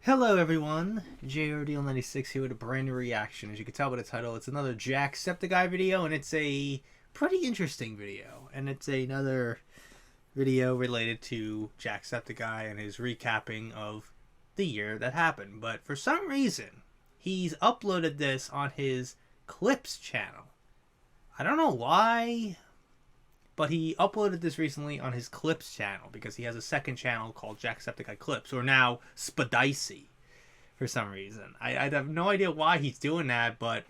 Hello everyone, JRDL96 here with a brand new reaction. As you can tell by the title, it's another Jacksepticeye video, and it's a pretty interesting video. And it's another video related to Jacksepticeye and his recapping of the year that happened. But for some reason, he's uploaded this on his Clips channel. I don't know why, but he uploaded this recently on his Clips channel because he has a second channel called Jacksepticeye Clips, or now Spadicy, for some reason. I have no idea why he's doing that, but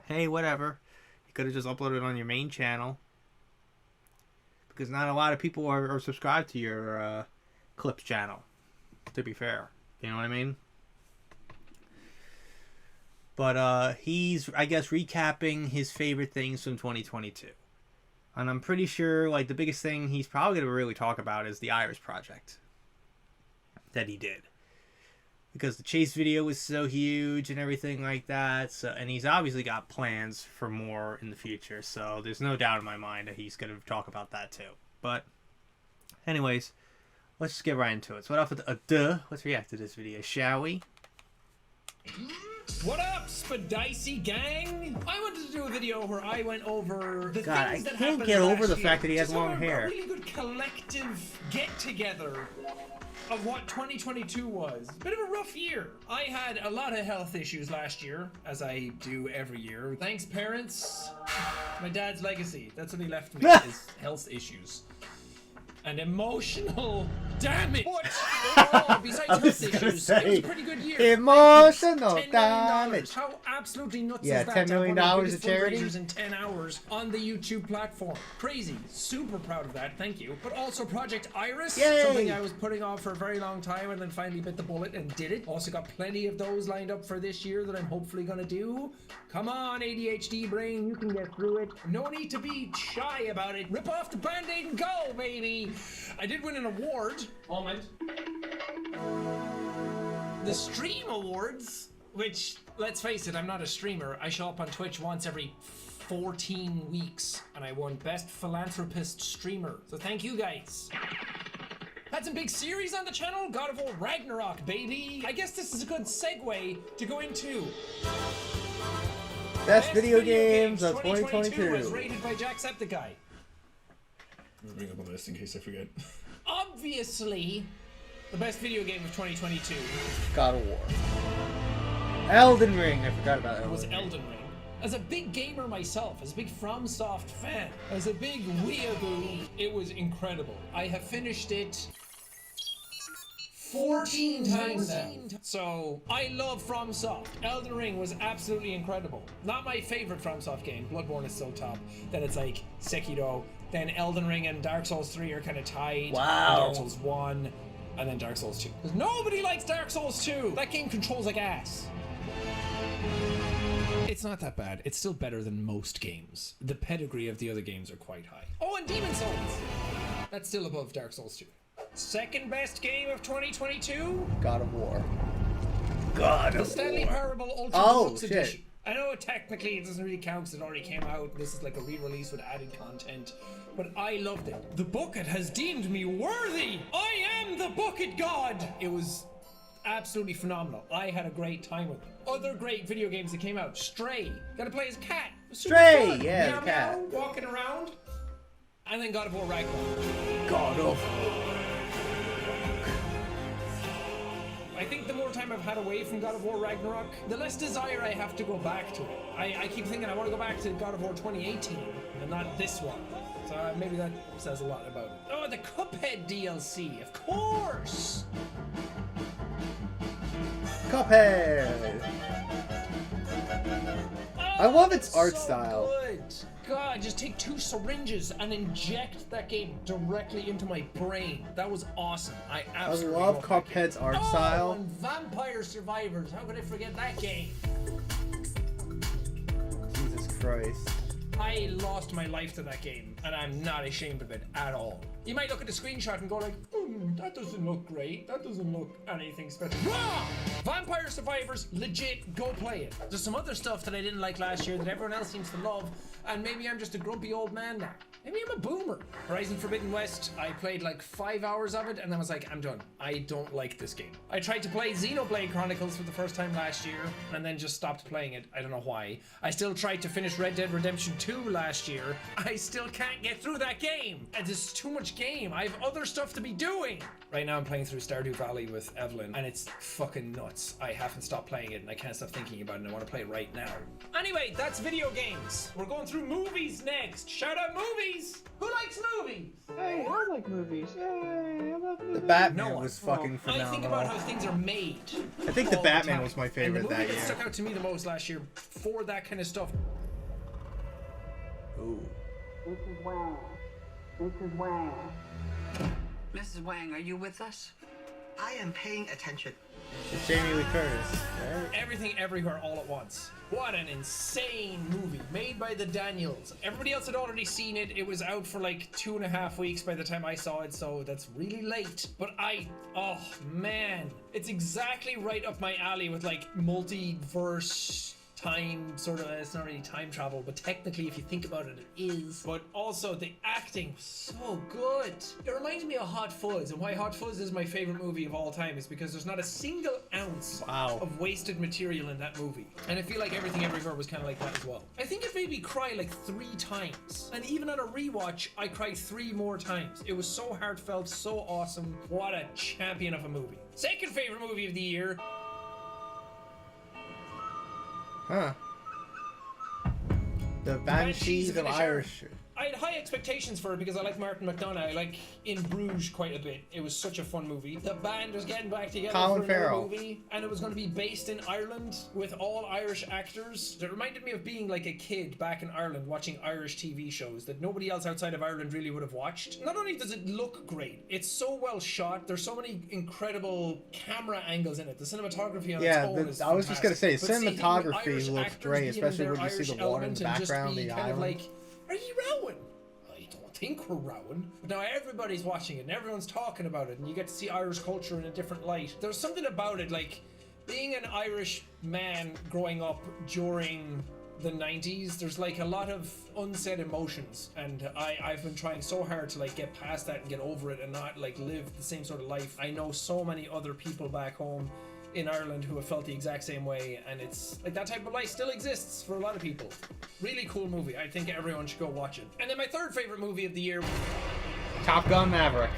hey, whatever. You could have just uploaded it on your main channel because not a lot of people are subscribed to your Clips channel, to be fair. You know what I mean? But he's, I guess, recapping his favorite things from 2022. And I'm pretty sure, like, the biggest thing he's probably going to really talk about is the Iris project that he did. Because the Chase video was so huge and everything like that. So, and he's obviously got plans for more in the future. So there's no doubt in my mind that he's going to talk about that too. But anyways, let's just get right into it. So without further ado, let's react to this video, shall we? What up, Spadicy gang? I wanted to do a video where I went over the things that happened last year. I can't get over the fact that he has long hair. A really good collective get-together of what 2022 was. Bit of a rough year. I had a lot of health issues last year, as I do every year. Thanks, parents. My dad's legacy. That's what he left me, is health issues. And emotional damage. But overall, besides health issues, it was a pretty good year. Emotional damage. How absolutely nuts is that? $10 million to charity in 10 hours on the YouTube platform. Crazy. Super proud of that. Thank you. But also Project Iris. Yay! Something I was putting off for a very long time and then finally bit the bullet and did it. Also got plenty of those lined up for this year that I'm hopefully gonna do. Come on, ADHD brain, you can get through it. No need to be shy about it. Rip off the band-aid and go, baby. I did win an award. Moment. The Stream Awards, which, let's face it, I'm not a streamer. I show up on Twitch once every 14 weeks, and I won Best Philanthropist Streamer. So thank you guys. Had some big series on the channel. God of War Ragnarok, baby. I guess this is a good segue to go into Best video games of 2022 as rated by Jacksepticeye. I'll bring up a list in case I forget. Obviously, the best video game of 2022. God of War. Elden Ring. I forgot about Elden Ring. Was Elden Ring. As a big gamer myself, as a big FromSoft fan, as a big weeaboo, it was incredible. I have finished it 14 times now. So, I love FromSoft. Elden Ring was absolutely incredible. Not my favorite FromSoft game. Bloodborne is so top. Then it's like Sekiro. Then Elden Ring and Dark Souls 3 are kind of tied. Wow. Dark Souls 1, and then Dark Souls 2. Because nobody likes Dark Souls 2. That game controls like ass. It's not that bad. It's still better than most games. The pedigree of the other games are quite high. Oh, and Demon Souls. That's still above Dark Souls 2. Second best game of 2022? God of War. God of War. The Stanley Parable Ultra Deluxe Edition. I know technically it doesn't really count because it already came out. This is like a re-release with added content. But I loved it. The bucket has deemed me worthy. I am the bucket god. It was absolutely phenomenal. I had a great time with it. Other great video games that came out. Stray. Gotta play as cat. Stray, fun. yeah, Meow, the cat. meow, walking around. And then God of War Ragnarok. God of War. I think the more time I've had away from God of War Ragnarok, the less desire I have to go back to it. I keep thinking I want to go back to God of War 2018 and not this one. So maybe that says a lot about it. Oh, the Cuphead DLC, of course! Cuphead! I love its art so style. Good. God, just take 2 syringes and inject that game directly into my brain. That was awesome. I absolutely love Cuphead's art style. And Vampire Survivors. How could I forget that game? Jesus Christ. I lost my life to that game, and I'm not ashamed of it at all. You might look at the screenshot and go like, that doesn't look great. That doesn't look anything special. Wrong! Vampire Survivors, legit, go play it. There's some other stuff that I didn't like last year that everyone else seems to love, and maybe I'm just a grumpy old man now. Maybe I'm a boomer. Horizon Forbidden West, I played like 5 hours of it and then was like, I'm done. I don't like this game. I tried to play Xenoblade Chronicles for the first time last year and then just stopped playing it. I don't know why. I still tried to finish Red Dead Redemption 2 last year. I still can't get through that game. And there's too much game. I have other stuff to be doing. Right now I'm playing through Stardew Valley with Evelyn and it's fucking nuts. I haven't stopped playing it and I can't stop thinking about it and I want to play it right now. Anyway, that's video games. We're going through movies next. Shout out movies. Who likes movies? Hey, I like movies. Hey, I love movies. The Batman No one. was fucking I phenomenal. think about how things are made. I think the all Batman time. was my And favorite the movie that that year. stuck out to me the most last year for that kind of stuff. Ooh. Mrs. Wang. Mrs. Wang. Mrs. Wang, are you with us? I am paying attention. It's Jamie Lee Curtis, right? Everything Everywhere All at Once. What an insane movie made by the Daniels. Everybody else had already seen it. It was out for like 2.5 weeks by the time I saw it, so that's really late. But oh man, it's exactly right up my alley with like multiverse time sort of. It's not really time travel, but technically if you think about it, it is. But also the acting was so good. It reminded me of Hot Fuzz, and why Hot Fuzz is my favorite movie of all time is because there's not a single ounce of wasted material in that movie. And I feel like Everything Everywhere was kind of like that as well. I think it made me cry like 3 times. And even on a rewatch, I cried 3 more times. It was so heartfelt, so awesome. What a champion of a movie. Second favorite movie of the year. Huh. The Banshees of Irish. I had high expectations for it because I like Martin McDonagh. I like In Bruges quite a bit. It was such a fun movie. The band was getting back together Colin for Farrell. another movie, and it was going to be based in Ireland with all Irish actors. It reminded me of being like a kid back in Ireland watching Irish TV shows that nobody else outside of Ireland really would have watched. Not only does it look great, it's so well shot. There's so many incredible camera angles in it. The cinematography on its own is I was just gonna say, fantastic. But cinematography seeing Irish looks actors great, being in especially their when you see Irish the water in element the and just background, be the kind of island. like, are you rowing? I don't think we're rowing. But now everybody's watching it and everyone's talking about it and you get to see Irish culture in a different light. There's something about it, like being an Irish man growing up during the 90s, there's like a lot of unsaid emotions, and I've been trying so hard to like get past that and get over it and not like live the same sort of life. I know so many other people back home in Ireland who have felt the exact same way, and it's like that type of life still exists for a lot of people. Really cool movie. I think everyone should go watch it. And then my third favorite movie of the year, Top Gun Maverick.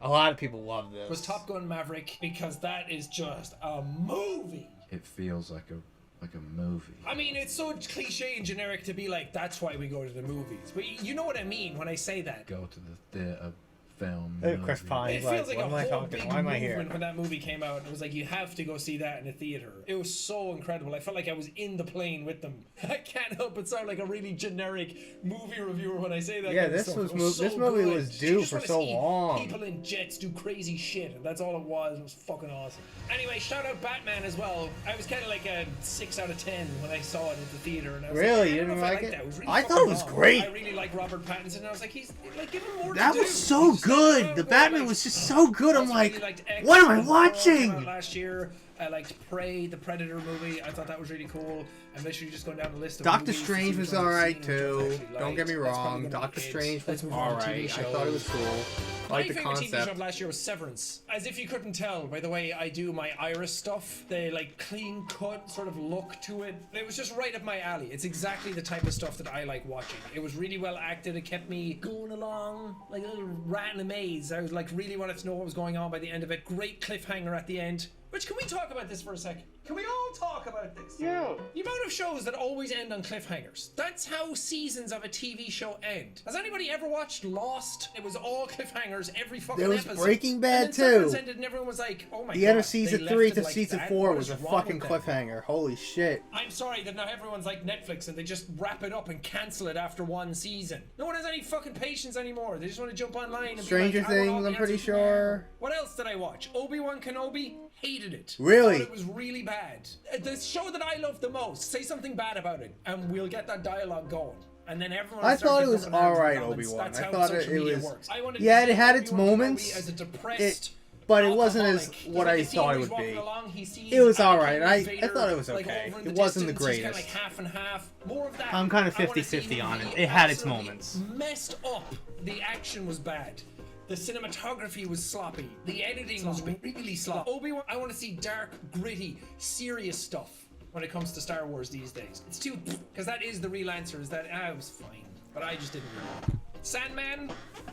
A lot of people love this. was Top Gun Maverick, because that is just a movie. It feels like a movie. I mean, it's so cliche and generic to be like, that's why we go to the movies. But you know what I mean when I say that. Go to the theater, film. Chris movie. Pine. It Like, feels like what a am I whole talking? big Why am I movement here? when that movie came out. It was like, you have to go see that in a theater. It was so incredible. I felt like I was in the plane with them. I can't help but sound like a really generic movie reviewer when I say that. Yeah, kind of this stuff. was It was this so movie good. was You due just for wanna so see long. People in jets do crazy shit, and that's all it was. It was fucking awesome. Anyway, shout out Batman as well. I was kind of like a 6 out of 10 when I saw it at the theater, and I was Really? like, I You don't know didn't if I like liked it? that. Really I thought fucking it was long. great. I really like Robert Pattinson, and I was like, he's like, give him more That to do. was so He's good. like, The oh, Batman like, was just so good. I'm also like, really liked X what am I when Pearl came watching? out last year. I liked Prey, the Predator movie. I thought that was really cool. I'm literally just going down the list of Doctor movies to see Strange which was ones I've alright seen, which ones I too. actually Don't get me liked. That's probably wrong. gonna be Doctor it. Strange Let's was move on to alright. TV I thought it was shows. cool. I My like the favorite TV show concept. of last year was Severance. As if you couldn't tell by the way I do my Iris stuff, the like clean cut sort of look to it. It was just right up my alley. It's exactly the type of stuff that I like watching. It was really well acted. It kept me going along like a little rat in a maze. I was like really wanted to know what was going on by the end of it. Great cliffhanger at the end. Which, can we talk about this for a second? Can we all talk about this? Yeah. The amount of shows that always end on cliffhangers. That's how seasons of a TV show end. Has anybody ever watched Lost? It was all cliffhangers every fucking There was episode. Breaking Bad, and then Severance too. ended and everyone was like, oh my The god. end of they season left 3 it to like season that? 4 What was is a wrong fucking with them? cliffhanger. Holy shit. I'm sorry that now everyone's like Netflix and they just wrap it up and cancel it after one season. No one has any fucking patience anymore. They just want to jump online and Stranger be like, I want all Things, the I'm pretty answers from there. sure. What else did I watch? Obi-Wan Kenobi? Hated it. Really? Thought it was really bad. The show that I love the most, say something bad about it and we'll get that dialogue going. And then everyone I will start thought it getting was up in arms and alright, comments. Obi-Wan. That's I how thought social it media was- works. I wanted Yeah, to it see had its Obi-Wan Kenobi moments. as a depressed but it wasn't as alcoholic. what There's, I like, a scene thought where it he's would walking be. along, he sees It was Anakin alright. I Vader, thought it was like, okay. over in It the wasn't the distance. He's kinda, greatest. like half and half. More of that. I'm kind of I wanna see 50-50 on it. the It had its absolutely moments. Messed up. The action was bad. The cinematography was sloppy. The editing was really sloppy. Obi-Wan, I want to see dark, gritty, serious stuff when it comes to Star Wars these days. It's too, because that is the real answer. Is that it was fine, but I just didn't really. Sandman,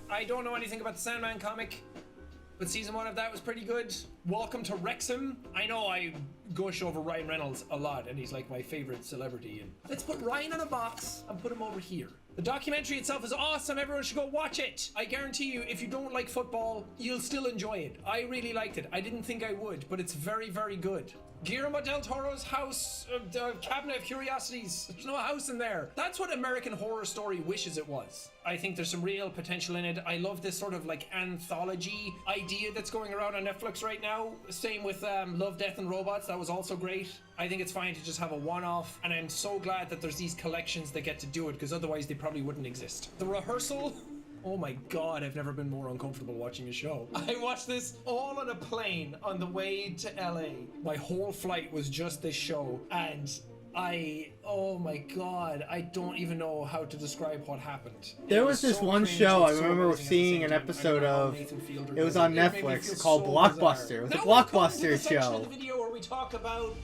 I don't know anything about the Sandman comic, but season 1 of that was pretty good. Welcome to Wrexham. I know I gush over Ryan Reynolds a lot, and he's like my favorite celebrity. And let's put Ryan in a box and put him over here. The documentary itself is awesome. Everyone should go watch it. I guarantee you, if you don't like football, you'll still enjoy it. I really liked it. I didn't think I would, but it's very, very good. Guillermo del Toro's house, Cabinet of Curiosities. There's no house in there. That's what American Horror Story wishes it was. I think there's some real potential in it. I love this sort of like anthology idea that's going around on Netflix right now. Same with Love, Death and Robots. That was also great. I think it's fine to just have a one-off, and I'm so glad that there's these collections that get to do it, because otherwise they probably wouldn't exist. The Rehearsal. Oh my god, I've never been more uncomfortable watching a show. I watched this all on a plane on the way to LA. My whole flight was just this show, and oh my god, I don't even know how to describe what happened. There was this so one cringe show I and so remember amazing at the seeing same an time. I episode don't know how of. Nathan Fielder It was does on It made me Netflix feel called so Blockbuster. bizarre. It was a Now we've come to Blockbuster the section show. of the video where we talk about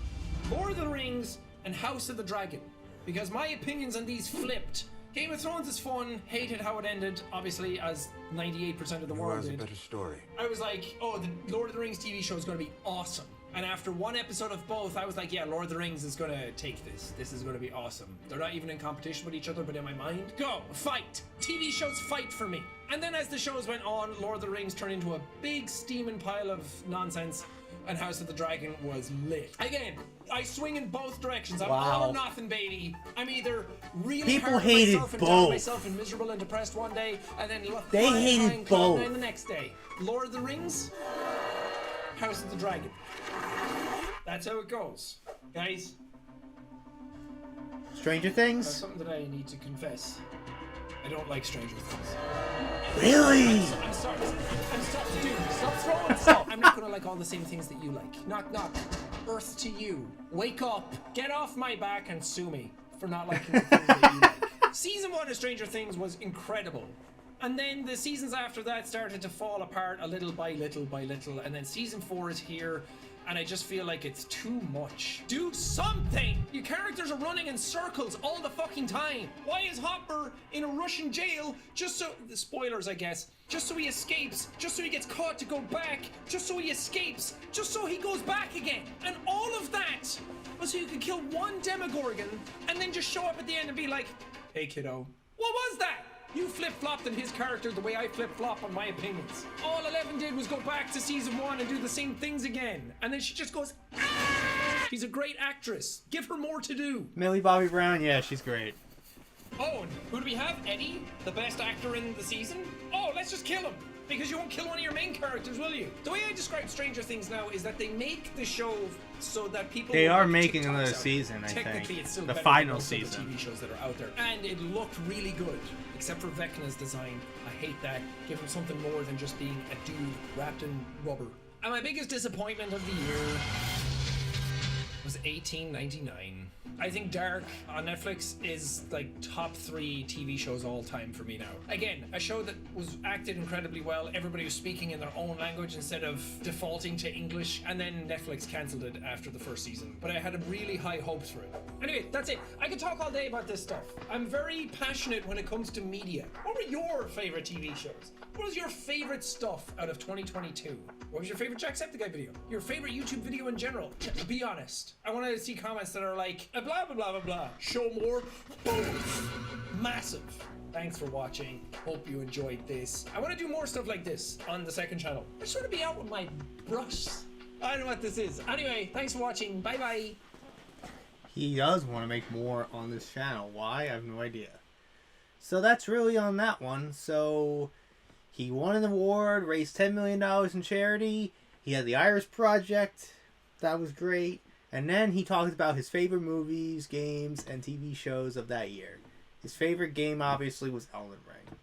Lord of the Rings and House of the Dragon, because my opinions on these flipped. Game of Thrones is fun, hated how it ended, obviously, as 98% of the world did. story. I was like, oh, the Lord of the Rings TV show is going to be awesome. And after one episode of both, I was like, yeah, Lord of the Rings is going to take this. This is going to be awesome. They're not even in competition with each other, but in my mind, go, fight. TV shows fight for me. And then as the shows went on, Lord of the Rings turned into a big steaming pile of nonsense, and House of the Dragon was lit. Again, I swing in both directions. I'm all or nothing, baby. I'm either really People hard on hated myself and down both. on myself and miserable and depressed one day, and then They flying hated high and cloud both. nine the next day. Lord of the Rings, House of the Dragon. That's how it goes, guys. Stranger That's Things? something that I need to confess. I don't like Stranger Things. Really? I'm sorry. Dude, stop throwing stuff. I'm not gonna like all the same things that you like. Knock, knock. Earth to you. Wake up. Get off my back and sue me for not liking the things that you like. Season 1 of Stranger Things was incredible. And then the seasons after that started to fall apart a little by little by little. And then season 4 is here. And I just feel like it's too much. Do something! Your characters are running in circles all the fucking time. Why is Hopper in a Russian jail just so... Spoilers, I guess. Just so he escapes. Just so he gets caught to go back. Just so he escapes. Just so he goes back again. And all of that was so you could kill one Demogorgon and then just show up at the end and be like, hey kiddo, what was that? You flip-flopped on his character the way I flip-flop on my opinions. All Eleven did was go back to season 1 and do the same things again. And then she just goes, ah! She's a great actress. Give her more to do. Millie Bobby Brown? Yeah, she's great. Oh, and who do we have? Eddie? The best actor in the season? Oh, let's just kill him. Because you won't kill one of your main characters, will you? The way I describe Stranger Things now is that they make the show so that people... They will are make making TikToks another out. season, I Technically, think. it's still The better final than most of season. the TV shows that are out there. And it looked really good, except for Vecna's design. I hate that. Give him something more than just being a dude wrapped in rubber. And my biggest disappointment of the year was 1899. I think Dark on Netflix is like top 3 TV shows all time for me now. Again, a show that was acted incredibly well. Everybody was speaking in their own language instead of defaulting to English, and then Netflix cancelled it after the first season. But I had really high hopes for it. Anyway, that's it. I could talk all day about this stuff. I'm very passionate when it comes to media. What were your favorite TV shows? What was your favorite stuff out of 2022? What was your favorite Jacksepticeye video? Your favorite YouTube video in general? Be honest. I want to see comments that are like, blah, blah, blah, blah, blah. Show more. Boom. Massive. Thanks for watching. Hope you enjoyed this. I want to do more stuff like this on the second channel. I just want to be out with my brush. I don't know what this is. Anyway, thanks for watching. Bye-bye. He does want to make more on this channel. Why? I have no idea. So that's really on that one. So he won an award, raised $10 million in charity. He had the Iris Project. That was great. And then he talked about his favorite movies, games, and TV shows of that year. His favorite game, obviously, was Elden Ring.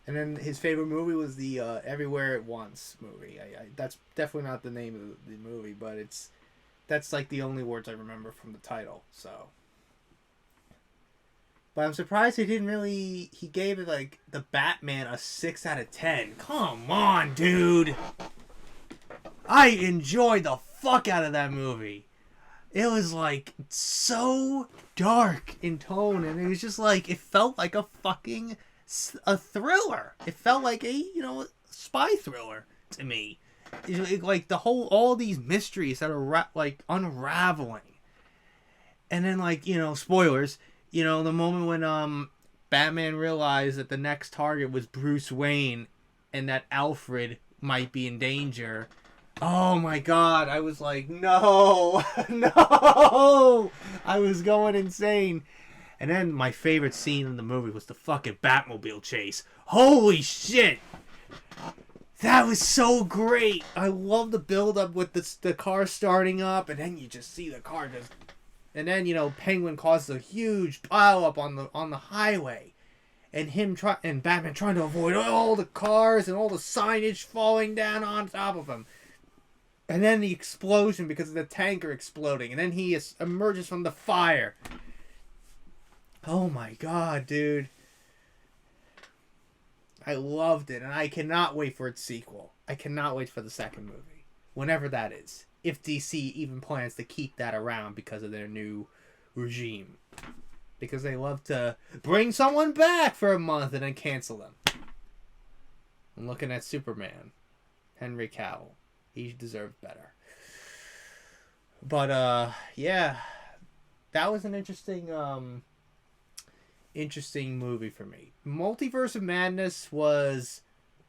And then his favorite movie was the Everywhere at Once movie. That's definitely not the name of the movie, but that's like the only words I remember from the title. So, but I'm surprised he didn't really. He gave it like the Batman a 6 out of 10. Come on, dude. I enjoyed the fuck out of that movie. It was like so dark in tone, and it was just like it felt like a fucking a thriller. It felt like a spy thriller to me. Like all these mysteries that are like unraveling, and then like spoilers. The moment when Batman realized that the next target was Bruce Wayne, and that Alfred might be in danger. Oh my god, I was like, no, no! I was going insane. And then my favorite scene in the movie was the fucking Batmobile chase. Holy shit! That was so great! I love the build-up with the car starting up, and then you just see the car just... And then, Penguin causes a huge pile-up on the highway. And and Batman trying to avoid all the cars and all the signage falling down on top of him. And then the explosion because of the tanker exploding. And then he emerges from the fire. Oh my god, dude. I loved it. And I cannot wait for its sequel. I cannot wait for the second movie. Whenever that is. If DC even plans to keep that around because of their new regime. Because they love to bring someone back for a month and then cancel them. I'm looking at Superman. Henry Cavill. He deserved better. But, yeah. That was an interesting movie for me. Multiverse of Madness was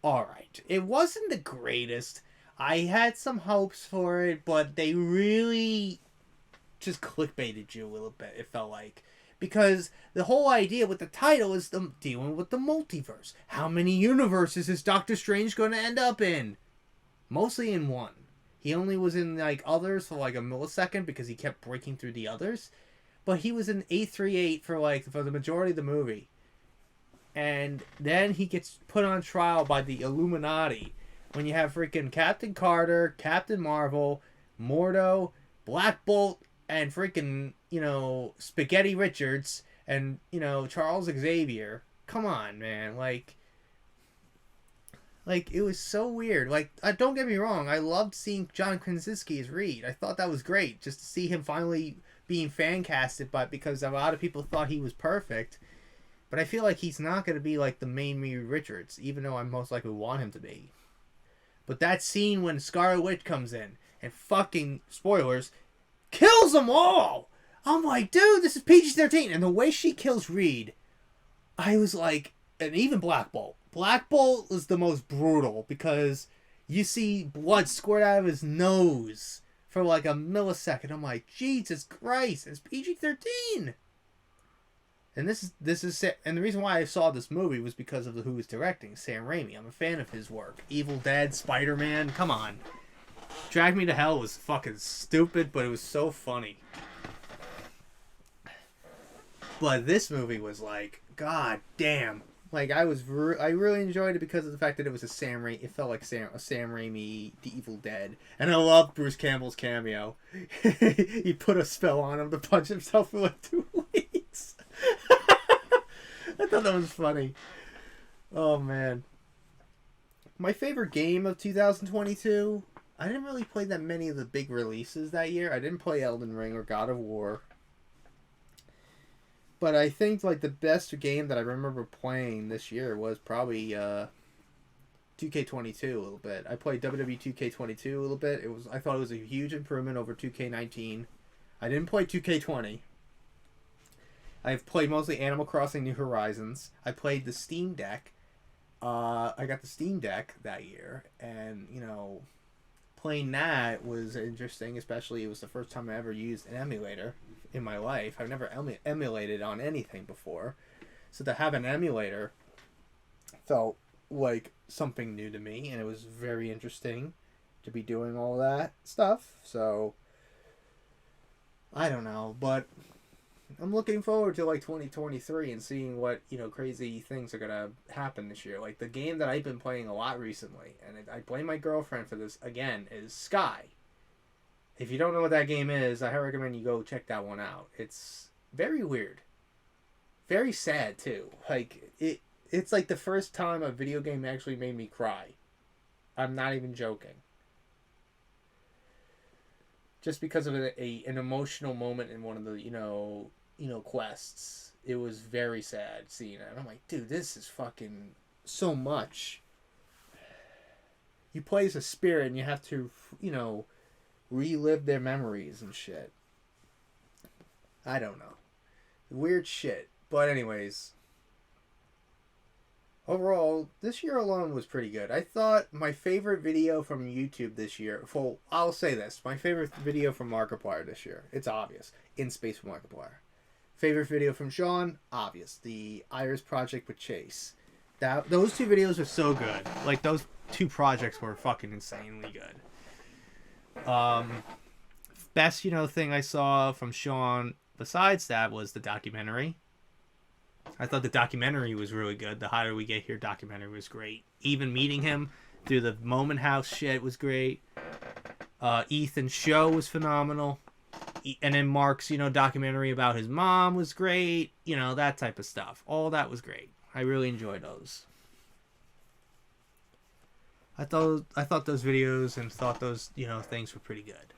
alright. It wasn't the greatest. I had some hopes for it, but they really just clickbaited you a little bit, it felt like. Because the whole idea with the title is dealing with the multiverse. How many universes is Doctor Strange going to end up in? Mostly in one. He only was in like others for like a millisecond because he kept breaking through the others. But he was in 838 for the majority of the movie. And then he gets put on trial by the Illuminati. When you have freaking Captain Carter, Captain Marvel, Mordo, Black Bolt, and freaking, Spaghetti Richards, and, Charles Xavier. Come on, man. Like, it was so weird. Like, don't get me wrong. I loved seeing John Krasinski as Reed. I thought that was great. Just to see him finally being fan casted, but because a lot of people thought he was perfect. But I feel like he's not going to be like the main Reed Richards, even though I most likely want him to be. But that scene when Scarlet Witch comes in and fucking, spoilers, kills them all! I'm like, dude, this is PG-13. And the way she kills Reed, I was like, and even Black Bolt. Black Bolt was the most brutal because you see blood squirt out of his nose for like a millisecond. I'm like, Jesus Christ, it's PG-13. And this is and the reason why I saw this movie was because of who was directing, Sam Raimi. I'm a fan of his work. Evil Dead, Spider-Man, come on. Drag Me to Hell was fucking stupid, but it was so funny. But this movie was like, god damn. Like, I really enjoyed it because of the fact that it was a Sam Raimi. It felt like a Sam Raimi, The Evil Dead. And I loved Bruce Campbell's cameo. He put a spell on him to punch himself for like 2 weeks. I thought that was funny. Oh, man. My favorite game of 2022... I didn't really play that many of the big releases that year. I didn't play Elden Ring or God of War. But I think like the best game that I remember playing this year was probably 2K22 a little bit. I played WWE 2K22 a little bit. I thought it was a huge improvement over 2K19. I didn't play 2K20. I've played mostly Animal Crossing New Horizons. I played the Steam Deck. I got the Steam Deck that year, and playing that was interesting, especially it was the first time I ever used an emulator in my life. I've never emulated on anything before. So to have an emulator felt like something new to me, and it was very interesting to be doing all that stuff. So, I don't know, but I'm looking forward to like 2023 and seeing what, you know, crazy things are gonna happen this year. Like the game that I've been playing a lot recently, and I blame my girlfriend for this again, is Sky. If you don't know what that game is, I recommend you go check that one out. It's very weird, very sad too. Like it's like the first time a video game actually made me cry. I'm not even joking. Just because of an emotional moment in one of the, you know, quests. It was very sad seeing it. And I'm like, dude, this is fucking so much. You play as a spirit and you have to, you know, relive their memories and shit. I don't know. Weird shit. But anyways, overall, this year alone was pretty good. I thought my favorite video from YouTube this year, well, I'll say this. My favorite video from Markiplier this year, it's obvious. In Space with Markiplier. Favorite video from Sean, obvious. The Iris Project with Chase. Those two videos are so good. Like, those two projects were fucking insanely good. Best, you know, thing I saw from Sean besides that was the documentary. I thought the documentary was really good. The How Did We Get Here documentary was great. Even meeting him through the Moment House shit was great. Ethan's show was phenomenal. And then Mark's, you know, documentary about his mom was great. You know, that type of stuff. All that was great. I really enjoyed those. I thought those videos and thought those, you know, things were pretty good.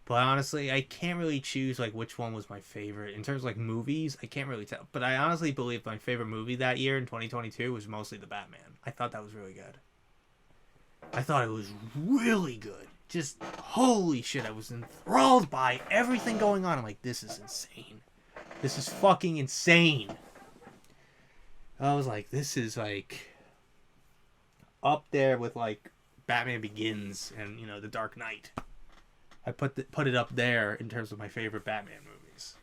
But honestly, I can't really choose like which one was my favorite. In terms of like movies, I can't really tell. But I honestly believe my favorite movie that year in 2022 was mostly The Batman. I thought that was really good. I thought it was really good. Just holy shit, I was enthralled by everything going on. I'm like, this is insane. This is fucking insane. I was like, this is like up there with like Batman Begins and, you know, The Dark Knight. I put it up there in terms of my favorite Batman movies.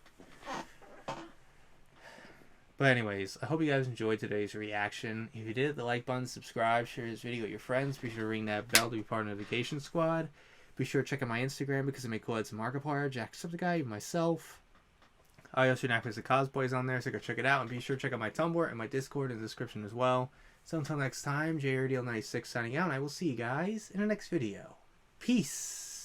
But anyways, I hope you guys enjoyed today's reaction. If you did, the like button, subscribe, share this video with your friends. Be sure to ring that bell to be part of the notification squad. Be sure to check out my Instagram because I make cool ads to Markiplier, Jacksepticeye, myself. I also have the cosplays on there, so go check it out. And be sure to check out my Tumblr and my Discord in the description as well. So until next time, JRDL96 signing out, and I will see you guys in the next video. Peace!